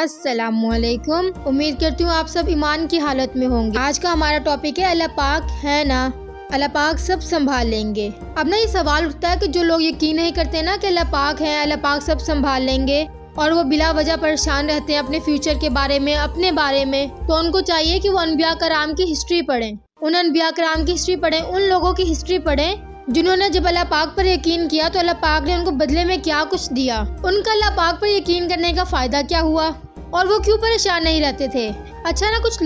अस्सलामुअलैकुम। उम्मीद करती हूँ आप सब ईमान की हालत में होंगे। आज का हमारा टॉपिक है अल्लाह पाक है ना, अल्लाह पाक सब संभाल लेंगे। अब ना ये सवाल उठता है कि जो लोग यकीन नहीं करते ना कि अल्लाह पाक है, अल्लाह पाक सब संभाल लेंगे और वो बिला वजह परेशान रहते हैं अपने फ्यूचर के बारे में, अपने बारे में, तो उनको चाहिए कि वो अनबिया कराम की हिस्ट्री पढ़ें। उन अनबिया कराम की हिस्ट्री पढ़ें, उन लोगों की हिस्ट्री पढ़ें जिन्होंने जब अल्लाह पाक पर यकीन किया तो अल्लाह पाक ने उनको बदले में क्या कुछ दिया, उनका अल्लाह पाक पर यकीन करने का फायदा क्या हुआ और वो क्यों परेशान नहीं रहते थे। अच्छा ना, कुछ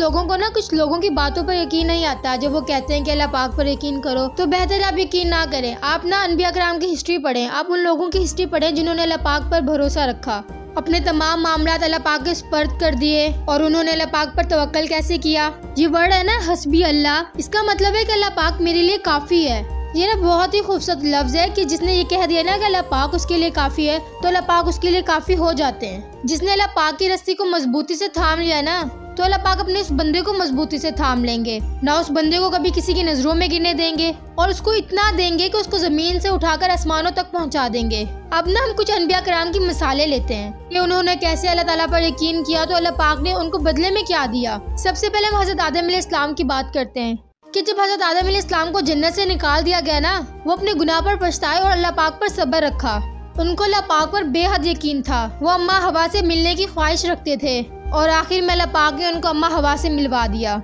लोगों की बातों पर यकीन नहीं आता। जब वो कहते हैं कि अल्लाह पाक पर यकीन करो तो बेहतर आप यकीन ना करें। आप ना अनबिया कराम की हिस्ट्री पढ़ें, आप उन लोगों की हिस्ट्री पढ़ें जिन्होंने अल्लाह पाक पर भरोसा रखा, अपने तमाम मामलात अल्लाह पाक के सुपर्द कर दिए और उन्होंने अल्लाह पाक पर तवक्कल कैसे किया। ये वर्ड है ना हस्बी अल्लाह, इसका मतलब है कि अल्लाह पाक मेरे लिए काफी है। ये ना बहुत ही खूबसूरत लफ्ज है कि जिसने ये कह दिया ना कि अल्लाह पाक उसके लिए काफी है तो अल्लाह पाक उसके लिए काफी हो जाते हैं। जिसने अल्लाह पाक की रस्सी को मजबूती से थाम लिया ना तो अल्लाह पाक अपने उस बंदे को मजबूती से थाम लेंगे, ना उस बंदे को कभी किसी की नजरों में गिरने देंगे और उसको इतना देंगे कि उसको जमीन से उठाकर आसमानों तक पहुंचा देंगे। अब ना हम कुछ अनबिया कराम की मिसालें लेते हैं कि उन्होंने कैसे अल्लाह ताला पर यकीन किया तो अल्लाह पाक ने उनको बदले में क्या दिया। सबसे पहले हम हजरत आदम अलैहिस्सलाम की बात करते हैं कि जब हजरत आदम अलैहिस्सलाम को जन्नत से निकाल दिया गया ना, वो अपने गुनाह पर पछताए और अल्लाह पाक पर सब्र रखा। उनको अल्लाह पाक पर बेहद यकीन था। वो अम्मा हवा से मिलने की ख्वाहिश रखते थे और आखिर में अल्लाह पाक ने उनको अम्मा हवा से मिलवा दिया।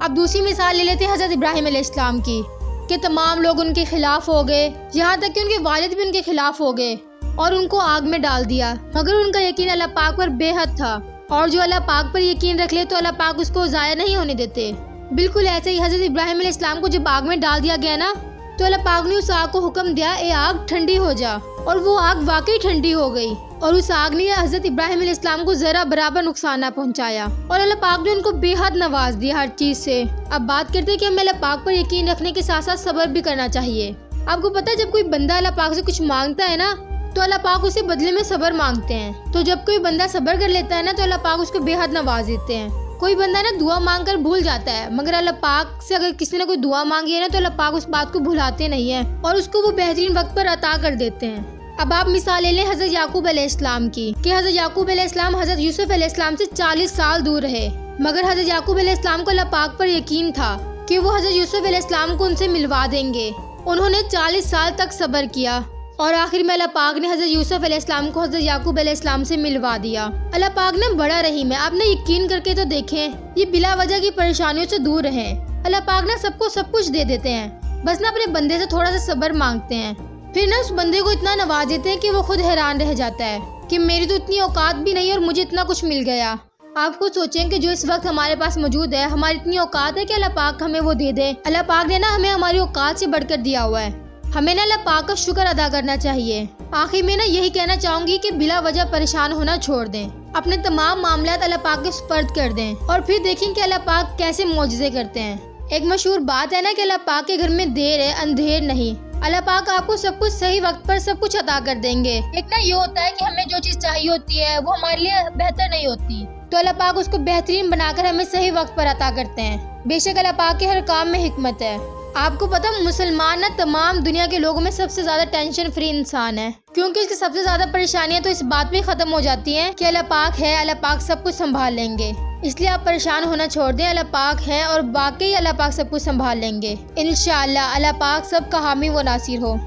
अब दूसरी मिसाल ले लेते हैं हजरत इब्राहिम अलैहिस्सलाम की कि तमाम लोग उनके खिलाफ हो गए, यहाँ तक कि उनके वालिद भी उनके खिलाफ हो गए और उनको आग में डाल दिया, मगर उनका यकीन अल्लाह पाक पर बेहद था। और जो अल्लाह पाक पर यकीन रख ले तो अल्लाह पाक उसको ज़ाया नहीं होने देते। बिल्कुल ऐसे ही हजरत इब्राहिम अलैहिस्सलाम को जब आग में डाल दिया गया ना तो अल्लाह पाक ने उस आग को हुक्म दिया, ए आग ठंडी हो जा, और वो आग वाकई ठंडी हो गई और उस आग ने हजरत इब्राहिम अलैहिस्सलाम को जरा बराबर नुकसान न पहुंचाया और अल्लाह पाक ने उनको बेहद नवाज दिया हर चीज से। अब बात करते हैं कि हमें अल्लाह पाक पर यकीन रखने के साथ साथ सब्र भी करना चाहिए। आपको पता है जब कोई बंदा अल्लाह पाक से कुछ मांगता है ना तो अल्लाह पाक उसे बदले में सब्र मांगते हैं। तो जब कोई बंदा सब्र कर लेता है ना तो अल्लाह पाक उसको बेहद नवाज देते हैं। कोई बंदा ना दुआ मांगकर भूल जाता है, मगर अल्लाह पाक से अगर किसी ने कोई दुआ मांगी है ना तो अल्लाह पाक उस बात को भुलाते नहीं है और उसको वो बेहतरीन वक्त पर अता कर देते हैं। अब आप मिसाल ले लें हजरत याकूब अलैहिस्सलाम की कि हजरत याकूब अलैहिस्सलाम हजरत यूसुफ अलैहिस्सलाम से 40 साल दूर रहे, मगर हजरत याकूब अलैहिस्सलाम को अल्लाह पाक पर यकीन था कि वो हजरत यूसुफ अलैहिस्सलाम को उनसे मिलवा देंगे। उन्होंने 40 साल तक सब्र किया और आखिर में अल्लाह पाक ने हजरत यूसुफ अलैहिस्सलाम को हजरत याकूब अलैहिस्सलाम से मिलवा दिया। अल्लाह पाक ने बड़ा रहीम है। आप ना यकीन करके तो देखें, ये बिला वजह की परेशानियों से दूर रहें। अल्लाह पाक ना सबको सब कुछ दे देते हैं, बस ना अपने बंदे से थोड़ा सा सब्र मांगते हैं, फिर ना उस बंदे को इतना नवाज देते हैं कि वो खुद हैरान रह जाता है कि मेरी तो इतनी औकात भी नहीं और मुझे इतना कुछ मिल गया। आप खुद सोचें कि जो इस वक्त हमारे पास मौजूद है, हमारी इतनी औकात है कि अल्लाह पाक हमें वो दे दे। अल्लाह पाक ने ना हमें हमारी औकात से बढ़कर दिया हुआ है। हमें ना अल्लाह पाक का शुक्र अदा करना चाहिए। आखिर में ना यही कहना चाहूंगी कि बिला वजह परेशान होना छोड़ दें, अपने तमाम मामलात अल्लाह पाक के सुपर्द कर दें और फिर देखें कि अल्लाह पाक कैसे मौजज़े करते हैं। एक मशहूर बात है ना कि अल्लाह पाक के घर में देर है अंधेर नहीं। अल्लाह पाक आपको सब कुछ सही वक्त पर सब कुछ अता कर देंगे। एक ना ये होता है कि हमें जो चीज चाहिए होती है वो हमारे लिए बेहतर नहीं होती, तो अल्लाह पाक उसको बेहतरीन बनाकर हमें सही वक्त पर अता करते हैं। बेशक अल्लाह पाक के हर काम में हिकमत है। आपको पता मुसलमान ना तमाम दुनिया के लोगों में सबसे ज्यादा टेंशन फ्री इंसान है, क्योंकि उसकी सबसे ज्यादा परेशानियां तो इस बात पे खत्म हो जाती हैं कि अल्लाह पाक है, अल्लाह पाक सब कुछ संभाल लेंगे। इसलिए आप परेशान होना छोड़ दें, अल्लाह पाक है और बाकी अल्लाह पाक सब कुछ संभाल लेंगे। इंशाअल्लाह अल्लाह पाक सब का हामी व नासिर हो।